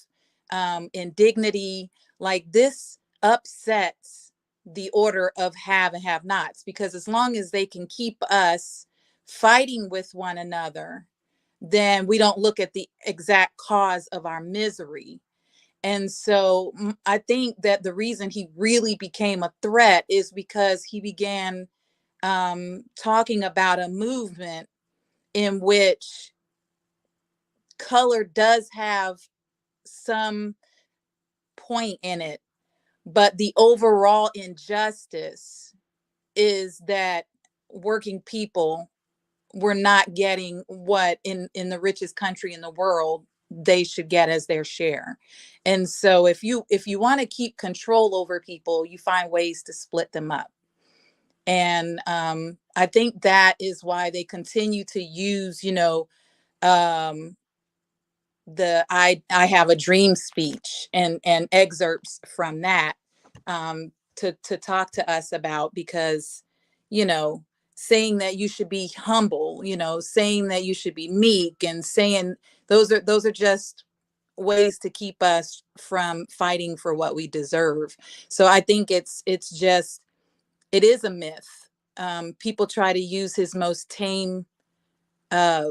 in dignity. Like, this upsets the order of have and have nots, because as long as they can keep us fighting with one another, then we don't look at the exact cause of our misery. And so I think that the reason he really became a threat is because he began talking about a movement in which color does have some point in it, but the overall injustice is that working people were not getting what in the richest country in the world they should get as their share. And so if you want to keep control over people, you find ways to split them up. And I think that is why they continue to use, um, the I have a dream speech and excerpts from that, to talk to us about, because, saying that you should be humble, saying that you should be meek, and saying those are just ways to keep us from fighting for what we deserve. So I think it is a myth. People try to use his most tame uh,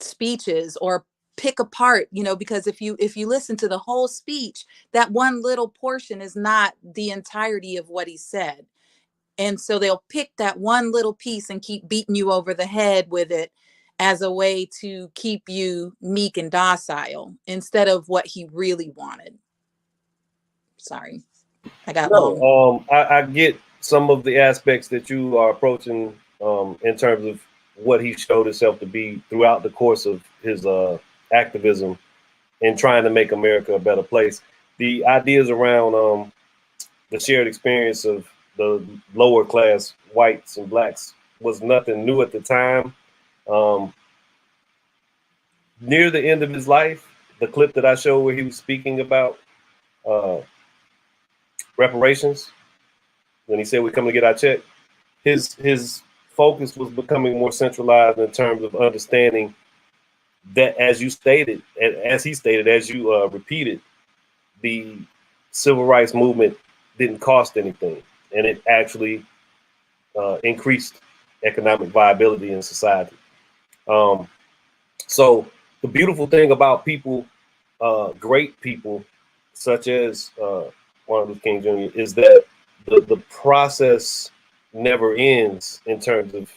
speeches, or pick apart, because if you listen to the whole speech, that one little portion is not the entirety of what he said. And so they'll pick that one little piece and keep beating you over the head with it as a way to keep you meek and docile, instead of what he really wanted. Sorry, I got long. No, I get some of the aspects that you are approaching, in terms of what he showed himself to be throughout the course of his activism in trying to make America a better place. The ideas around the shared experience of the lower class whites and blacks was nothing new at the time. Near the end of his life, the clip that I showed where he was speaking about reparations, when he said we're coming to get our check, his focus was becoming more centralized in terms of understanding that, as you stated, as he stated, as you repeated, the civil rights movement didn't cost anything, and it actually increased economic viability in society. So the beautiful thing about people, great people such as Martin Luther King Jr., is that the process never ends in terms of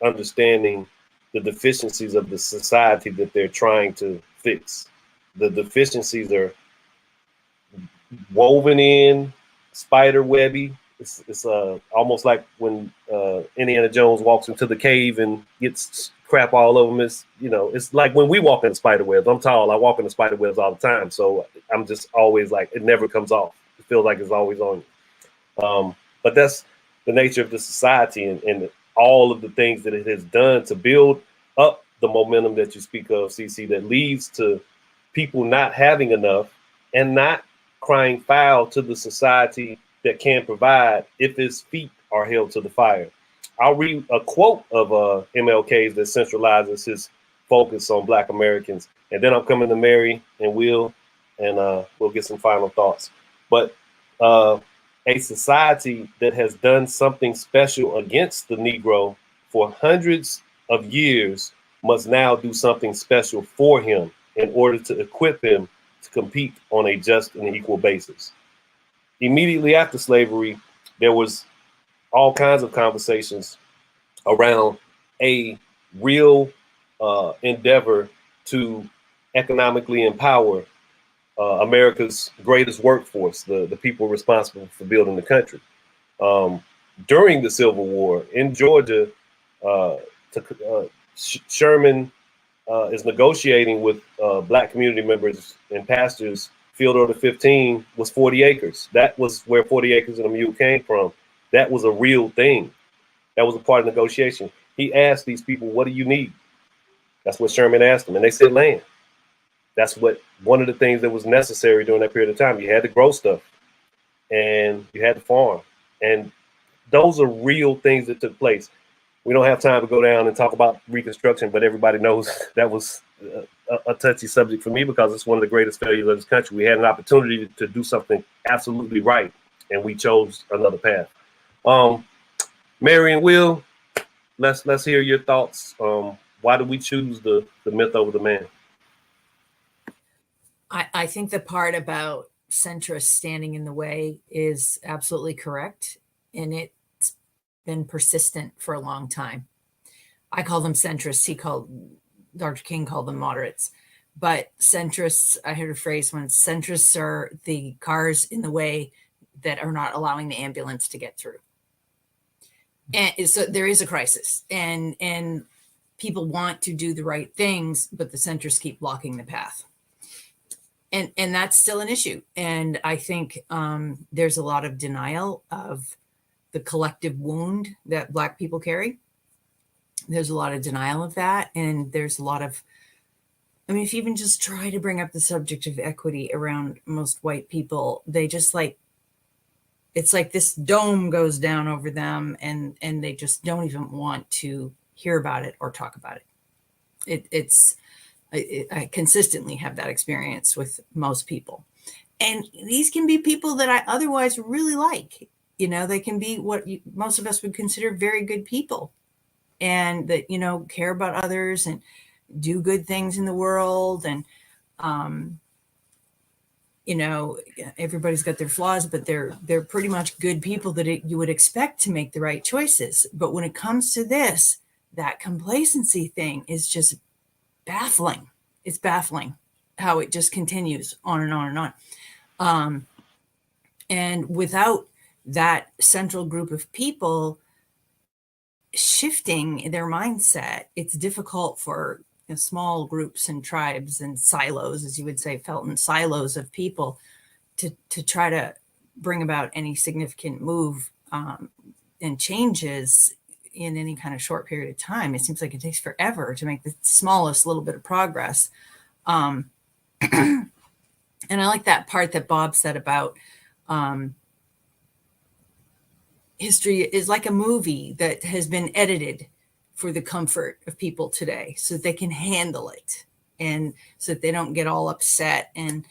understanding the deficiencies of the society that they're trying to fix. The deficiencies are woven in, spider webby. It's almost like when Indiana Jones walks into the cave and gets crap all over him. It's like when we walk in the spider webs. I'm tall. I walk in the spider webs all the time. So I'm just always like, it never comes off. It feels like it's always on you. But that's the nature of the society, and all of the things that it has done to build up the momentum that you speak of, CC, that leads to people not having enough and not crying foul to the society that can provide if his feet are held to the fire. I'll read a quote of MLK's that centralizes his focus on Black Americans, and then I'm coming to Mary and Will, and we'll get some final thoughts. But a society that has done something special against the Negro for hundreds of years must now do something special for him in order to equip him to compete on a just and equal basis. Immediately after slavery, there was all kinds of conversations around a real endeavor to economically empower America's greatest workforce, the people responsible for building the country. During the Civil War in Georgia, Sherman is negotiating with Black community members and pastors. Field Order 15 was 40 acres. That was where 40 acres and a mule came from. That was a real thing. That was a part of negotiation. He asked these people, what do you need? That's what Sherman asked them. And they said land. That's one of the things that was necessary during that period of time. You had to grow stuff and you had to farm. And those are real things that took place. We don't have time to go down and talk about Reconstruction, but everybody knows that was a touchy subject for me because it's one of the greatest failures of this country. We had an opportunity to do something absolutely right, and we chose another path. Mary and Will, let's hear your thoughts. Why did we choose the myth over the man? I think the part about centrists standing in the way is absolutely correct. And it's been persistent for a long time. I call them centrists. Dr. King called them moderates. But centrists, I heard a phrase once, centrists are the cars in the way that are not allowing the ambulance to get through. And so there is a crisis. And people want to do the right things, but the centrists keep blocking the path. And that's still an issue. And I think there's a lot of denial of the collective wound that Black people carry. There's a lot of denial of that. And there's a lot of, I mean, if you even just try to bring up the subject of equity around most white people, they just like, it's like this dome goes down over them and they just don't even want to hear about it or talk about it. I consistently have that experience with most people. And these can be people that I otherwise really like. You know, they can be what most of us would consider very good people and that, you know, care about others and do good things in the world. And, you know, everybody's got their flaws, but they're pretty much good people that you would expect to make the right choices. But when it comes to this, that complacency thing is just baffling. It's baffling how it just continues on and on and on. And without that central group of people shifting their mindset, it's difficult for small groups and tribes and silos, as you would say, Felton, silos of people to try to bring about any significant move and changes in any kind of short period of time. It seems like it takes forever to make the smallest little bit of progress. And I like that part that Bob said about history is like a movie that has been edited for the comfort of people today so that they can handle it and so that they don't get all upset. And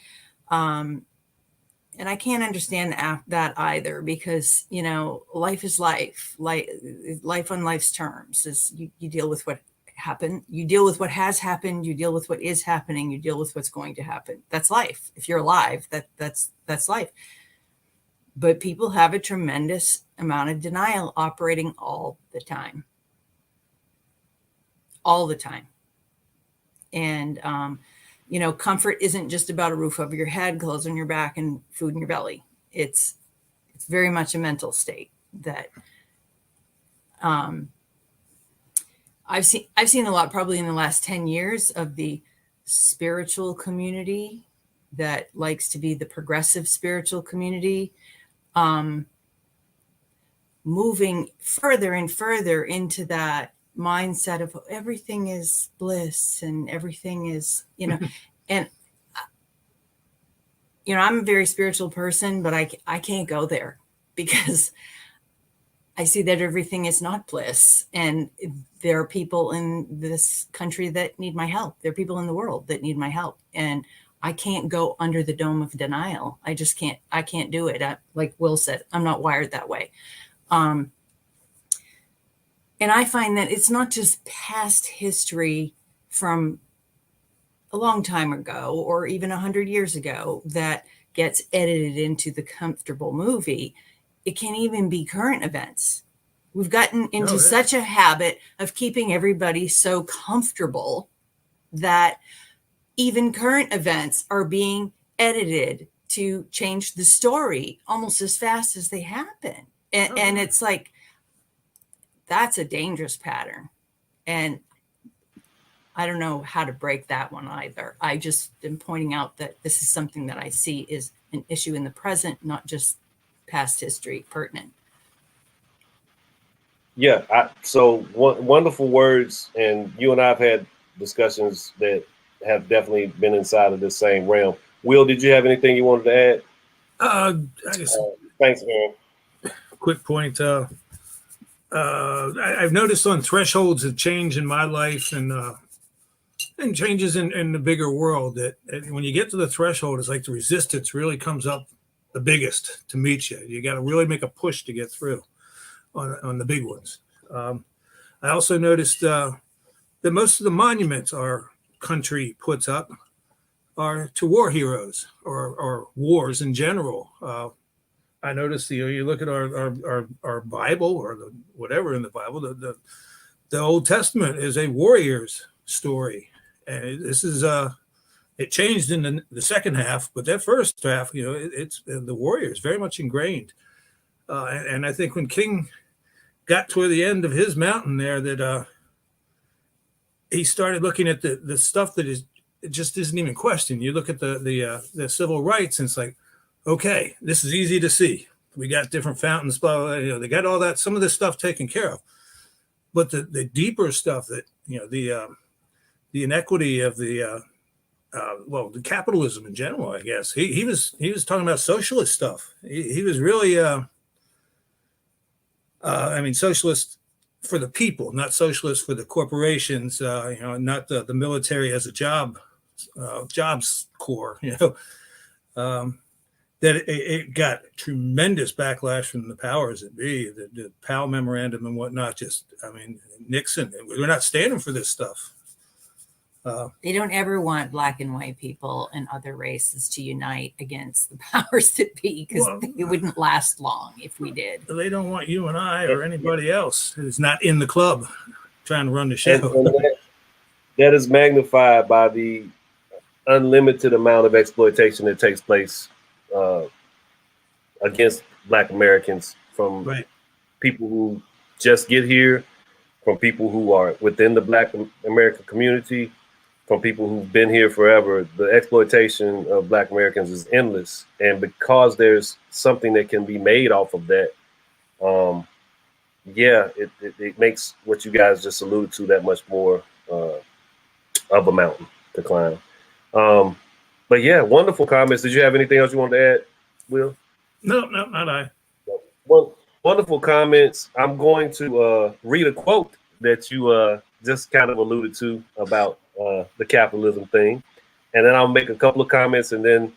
I can't understand that either because, you know, life is life on life's terms. Is you deal with what happened, you deal with what has happened, you deal with what is happening, you deal with what's going to happen. That's life. If you're alive, that's life. But people have a tremendous amount of denial operating all the time. All the time. And, you know, comfort isn't just about a roof over your head, clothes on your back, and food in your belly. It's very much a mental state that I've seen a lot, probably in the last 10 years, of the spiritual community that likes to be the progressive spiritual community, moving further and further into that mindset of everything is bliss and everything is, you know, and, you know, I'm a very spiritual person, but I can't go there because I see that everything is not bliss. And there are people in this country that need my help. There are people in the world that need my help. And I can't go under the dome of denial. I just can't, I can't do it. Like Will said, I'm not wired that way. And I find that it's not just past history from a long time ago or even 100 years ago that gets edited into the comfortable movie. It can even be current events. We've gotten into such a habit of keeping everybody so comfortable that even current events are being edited to change the story almost as fast as they happen. And it's like, that's a dangerous pattern. And I don't know how to break that one either. I just am pointing out that this is something that I see is an issue in the present, not just past history pertinent. Yeah. So wonderful words. And you and I have had discussions that have definitely been inside of the same realm. Will, did you have anything you wanted to add? I just, thanks, man. Quick point. I've noticed on thresholds of change in my life and changes in the bigger world that when you get to the threshold, it's like the resistance really comes up the biggest to meet you. You got to really make a push to get through on the big ones. I also noticed that most of the monuments our country puts up are to war heroes or wars in general. I noticed, you look at our Bible or whatever in the Bible, the Old Testament is a warrior's story. And this is, it changed in the second half, but that first half, it's the warriors very much ingrained. And I think when King got toward the end of his mountain there, that he started looking at the stuff that it just isn't even questioned. You look at the civil rights, and it's like, okay, this is easy to see. We got different fountains, blah, blah, you know, they got all that, some of this stuff taken care of. But the deeper stuff that, you know, the inequity of the capitalism in general, I guess. He was talking about socialist stuff. He was really, socialist for the people, not socialist for the corporations. Not the military as a jobs corps. That it got tremendous backlash from the powers that be, the Powell memorandum and whatnot. Nixon. We're not standing for this stuff. They don't ever want black and white people and other races to unite against the powers that be, because it wouldn't last long if we did. They don't want you and I or anybody else who's not in the club trying to run the show. And that is magnified by the unlimited amount of exploitation that takes place against Black Americans from people who just get here, from people who are within the Black American community, from people who've been here forever. The exploitation of Black Americans is endless. And because there's something that can be made off of that, it makes what you guys just alluded to that much more of a mountain to climb. But yeah, wonderful comments. Did you have anything else you wanted to add, Will? No, not I. Well, wonderful comments. I'm going to read a quote that you just kind of alluded to about the capitalism thing, and then I'll make a couple of comments, and then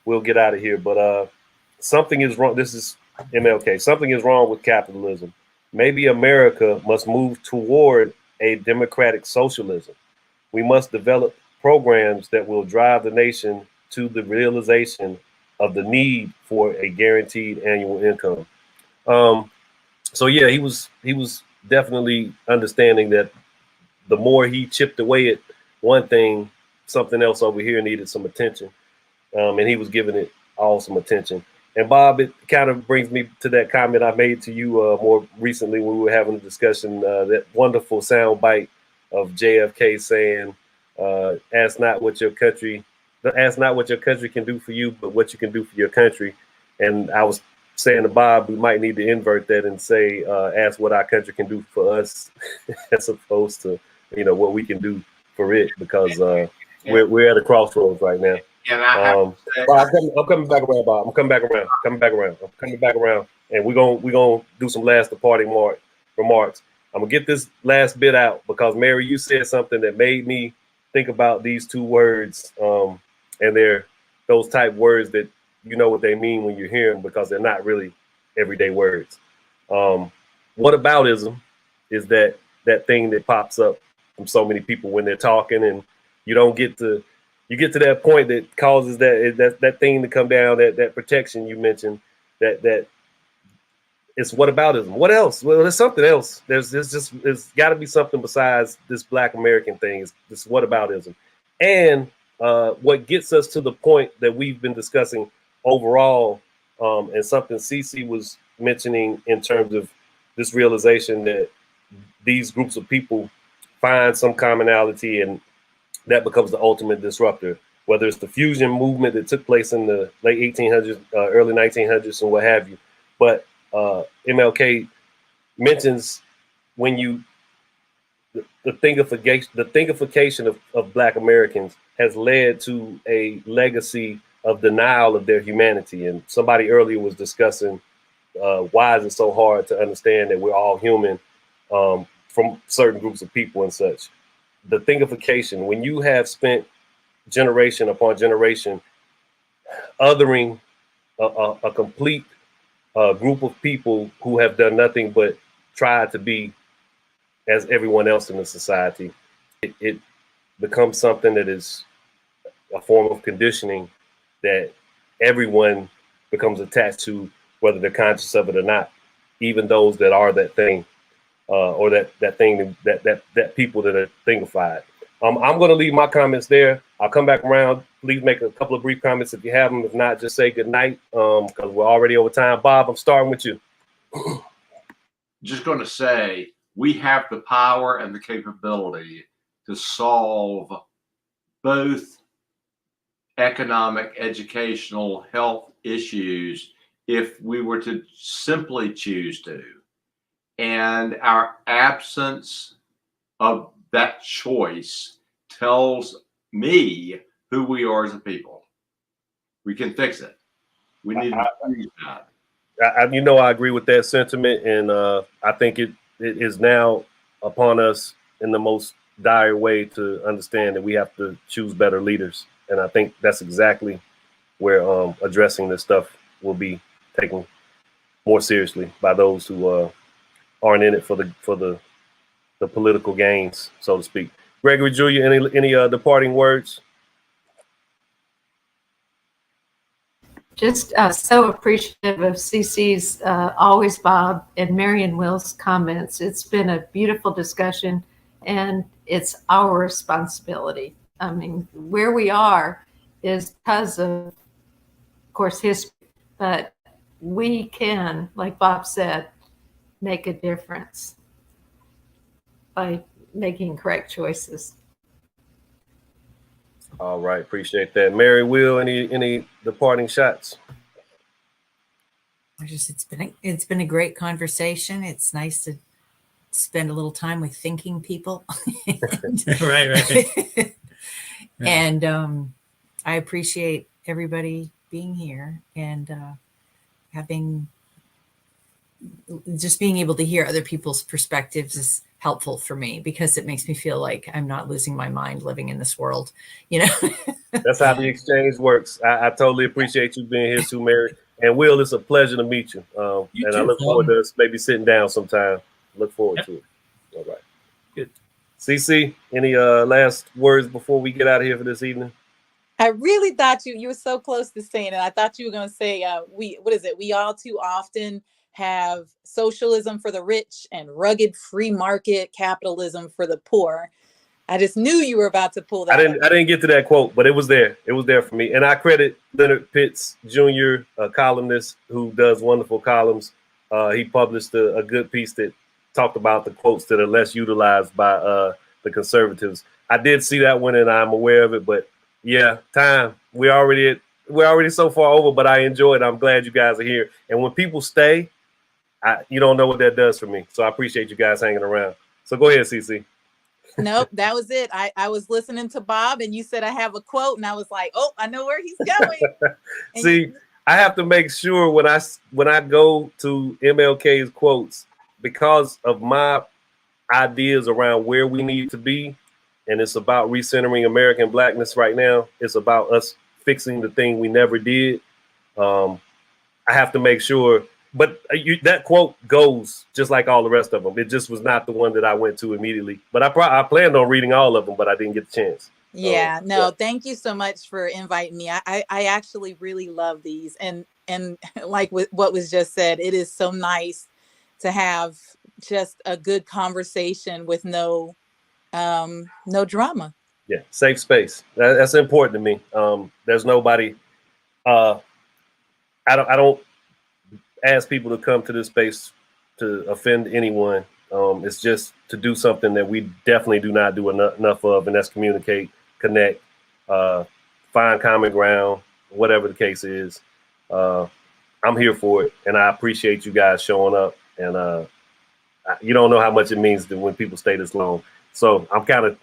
we'll get out of here. But something is wrong. This is MLK. Something is wrong with capitalism. Maybe America must move toward a democratic socialism. We must develop programs that will drive the nation to the realization of the need for a guaranteed annual income. So yeah, he was definitely understanding that the more he chipped away at one thing, something else over here needed some attention. And he was giving it all some attention. And Bob, it kind of brings me to that comment I made to you more recently when we were having a discussion, that wonderful sound bite of JFK saying, ask not what your country can do for you, but what you can do for your country. And I was saying to Bob, we might need to invert that and say, ask what our country can do for us, as opposed to, what we can do for it, because we're at a crossroads right now. Yeah, Bob, I'm coming back around, Bob. I'm coming back around, and we're gonna do some last departing remarks. I'm gonna get this last bit out because Mary, you said something that made me think about these two words, and they're those type words that you know what they mean when you hear them, because they're not really everyday words. Whataboutism is that thing that pops up from so many people when they're talking, and you get to that point that causes that thing to come down, that protection you mentioned, that it's whataboutism. What else? Well, there's something else. There's got to be something besides this Black American thing. Is this whataboutism? And what gets us to the point that we've been discussing overall, and something Cece was mentioning in terms of this realization that these groups of people find some commonality, and that becomes the ultimate disruptor, whether it's the fusion movement that took place in the late 1800s, early 1900s, and what have you. But MLK mentions when the thinkification of Black Americans has led to a legacy of denial of their humanity. And somebody earlier was discussing why is it so hard to understand that we're all human from certain groups of people and such. The thinkification, when you have spent generation upon generation othering a complete group of people who have done nothing but try to be as everyone else in the society, it becomes something that is a form of conditioning that everyone becomes attached to, whether they're conscious of it or not, even those that are that thing, or that thing that people that are thinkified. I'm going to leave my comments there. I'll come back around. Please make a couple of brief comments if you have them. If not, just say good night, because we're already over time. Bob, I'm starting with you. Just going to say, we have the power and the capability to solve both economic, educational, health issues if we were to simply choose to. And our absence of that choice tells me who we are as a people. We can fix it. We need to do that. I agree with that sentiment, and I think it is now upon us in the most dire way to understand that we have to choose better leaders, and I think that's exactly where addressing this stuff will be taken more seriously by those who aren't in it for the political gains, so to speak. Gregory Julia, any departing words? Just so appreciative of CC's Always Bob and Marion Will's comments. It's been a beautiful discussion, and it's our responsibility. I mean, where we are is because of course, history, but we can, like Bob said, make a difference by making correct choices. All right, appreciate that. Mary, Will, any departing shots? It's been a great conversation. It's nice to spend a little time with thinking people. Right. And I appreciate everybody being here and being able to hear other people's perspectives is helpful for me because it makes me feel like I'm not losing my mind living in this world, That's how the exchange works. I totally appreciate you being here too, Mary. And Will, it's a pleasure to meet you. And I look forward to us maybe sitting down sometime. Look forward to it. All right. Good. CC, any last words before we get out of here for this evening? I really thought you were so close to saying it. I thought you were going to say, we all too often have socialism for the rich and rugged free market capitalism for the poor. I just knew you were about to pull that. I didn't get to that quote, but it was there. It was there for me. And I credit Leonard Pitts Jr., a columnist who does wonderful columns. He published a good piece that talked about the quotes that are less utilized by the conservatives. I did see that one and I'm aware of it, but yeah, time. We're already so far over, but I enjoy it. I'm glad you guys are here. And when people stay, you don't know what that does for me. So I appreciate you guys hanging around. So go ahead, CC. Nope, that was it. I was listening to Bob and you said I have a quote and I was like, oh, I know where he's going. See, I have to make sure when I go to MLK's quotes, because of my ideas around where we need to be, and it's about recentering American Blackness right now. It's about us fixing the thing we never did. I have to make sure. But that quote goes just like all the rest of them. It just was not the one that I went to immediately. But I planned on reading all of them, but I didn't get the chance. Yeah, thank you so much for inviting me. I actually really love these. And like what was just said, it is so nice to have just a good conversation with no drama. Yeah, safe space. That's important to me. There's nobody. I don't ask people to come to this space to offend anyone. It's just to do something that we definitely do not do enough of, and that's communicate, connect, find common ground, whatever the case is. I'm here for it, and I appreciate you guys showing up. And you don't know how much it means when people stay this long. So I'm kind of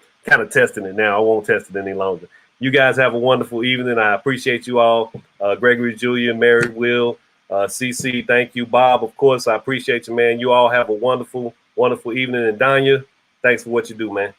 testing it now. I won't test it any longer. You guys have a wonderful evening. I appreciate you all. Gregory, Julia, Mary, Will, CC, thank you. Bob, of course, I appreciate you, man. You all have a wonderful, wonderful evening. And Danya, thanks for what you do, man.